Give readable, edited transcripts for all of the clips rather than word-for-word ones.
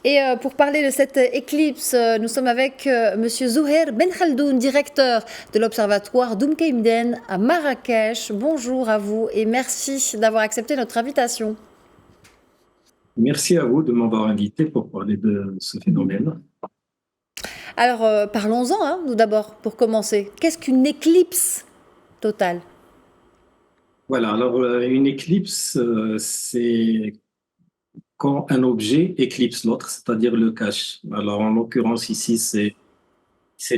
Et pour parler de cette éclipse, nous sommes avec Monsieur Zouhair Ben Khaldoun, directeur de l'Observatoire d'Oumkeimden à Marrakech. Bonjour à vous et merci d'avoir accepté notre invitation. Merci à vous de m'avoir invité pour parler de ce phénomène. Alors parlons-en, hein, nous d'abord, pour commencer. Qu'est-ce qu'une éclipse totale? Voilà, alors une éclipse, c'est quand un objet éclipse l'autre, c'est-à-dire le cache. Alors en l'occurrence ici, c'est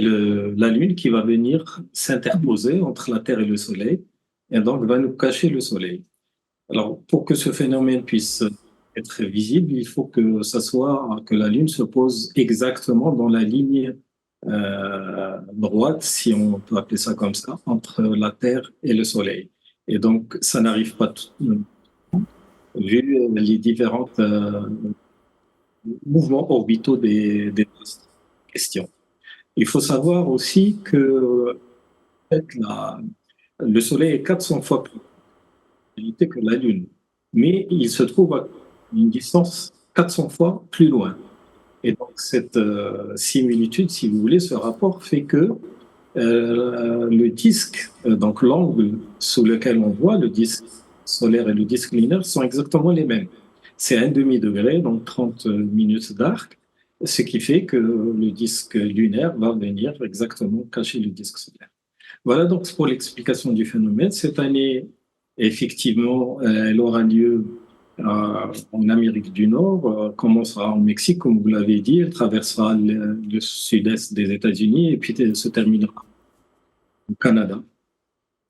la Lune qui va venir s'interposer entre la Terre et le Soleil et donc va nous cacher le Soleil. Alors pour que ce phénomène puisse être visible, il faut que la Lune se pose exactement dans la ligne droite, si on peut appeler ça comme ça, entre la Terre et le Soleil. Et donc, ça n'arrive pas vu les différents mouvements orbitaux des astres en question. Il faut savoir aussi que en fait, le Soleil est 400 fois plus grand que la Lune, mais il se trouve à une distance 400 fois plus loin. Et donc, cette similitude, si vous voulez, ce rapport fait que le disque, donc l'angle sous lequel on voit le disque solaire et le disque lunaire sont exactement les mêmes. C'est un demi-degré, donc 30 minutes d'arc, ce qui fait que le disque lunaire va venir exactement cacher le disque solaire. Voilà donc pour l'explication du phénomène. Cette année, effectivement, elle aura lieu en Amérique du Nord, commencera au Mexique, comme vous l'avez dit, elle traversera le sud-est des États-Unis et puis se terminera au Canada.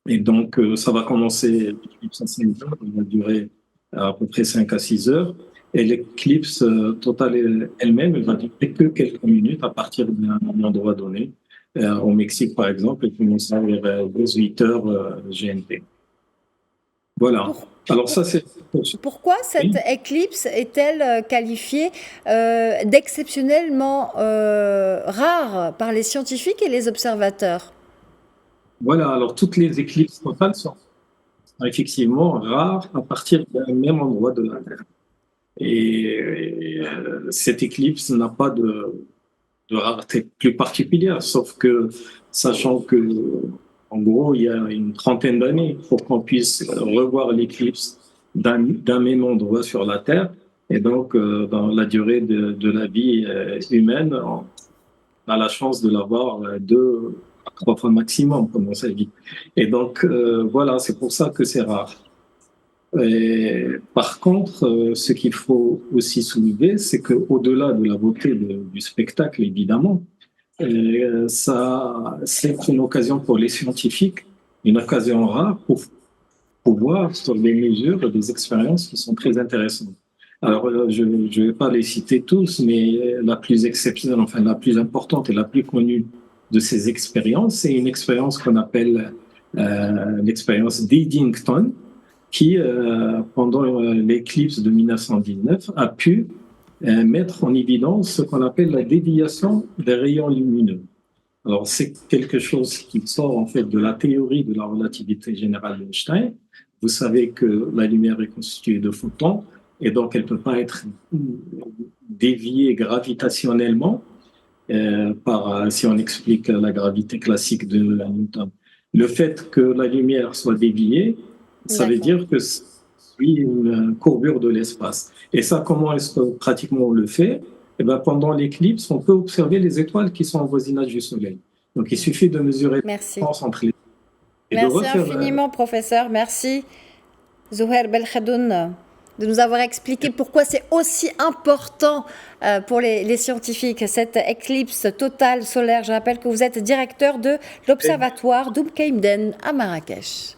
Et donc, ça va commencer, l'éclipse à 5 heures, elle va durer à peu près 5 à 6 heures. Et l'éclipse totale elle-même, elle va durer que quelques minutes à partir d'un endroit donné. Au Mexique, par exemple, elle commencera vers 18 heures GMT. Voilà. Pour- Alors pour- ça, c'est... Pourquoi cette Oui. éclipse est-elle qualifiée d'exceptionnellement rare par les scientifiques et les observateurs? Voilà, alors toutes les éclipses totales sont effectivement rares à partir d'un même endroit de la Terre. Et cette éclipse n'a pas de rareté plus particulière, sauf que, sachant que, en gros, il y a une trentaine d'années pour qu'on puisse revoir l'éclipse d'un même endroit sur la Terre. Et donc, dans la durée de la vie humaine, on a la chance de l'avoir 2 à 3 fois maximum, comme on s'est dit. Et donc, voilà, c'est pour ça que c'est rare. Et par contre, ce qu'il faut aussi soulever, c'est qu'au-delà de la beauté du spectacle, évidemment, c'est une occasion pour les scientifiques, une occasion rare pour pouvoir sur des mesures, des expériences qui sont très intéressantes. Alors, je ne vais pas les citer tous, mais la plus exceptionnelle, enfin la plus importante et la plus connue de ces expériences, c'est une expérience qu'on appelle l'expérience d'Eddington, qui, pendant l'éclipse de 1919, a pu mettre en évidence ce qu'on appelle la déviation des rayons lumineux. Alors, c'est quelque chose qui sort en fait de la théorie de la relativité générale d'Einstein. Vous savez que la lumière est constituée de photons et donc elle ne peut pas être déviée gravitationnellement si on explique la gravité classique de Newton. Le fait que la lumière soit déviée, ça veut D'accord. dire que c'est une courbure de l'espace. Et ça, comment est-ce que pratiquement on le fait? Eh ben, pendant l'éclipse, on peut observer les étoiles qui sont au voisinage du Soleil. Donc, il suffit de mesurer la Merci. distance entre les et de Merci refaire. infiniment, professeur. Merci, Zouhair Belkhadoun, de nous avoir expliqué pourquoi c'est aussi important pour les scientifiques, cette éclipse totale solaire. Je rappelle que vous êtes directeur de l'Observatoire d'Oumkeimden à Marrakech.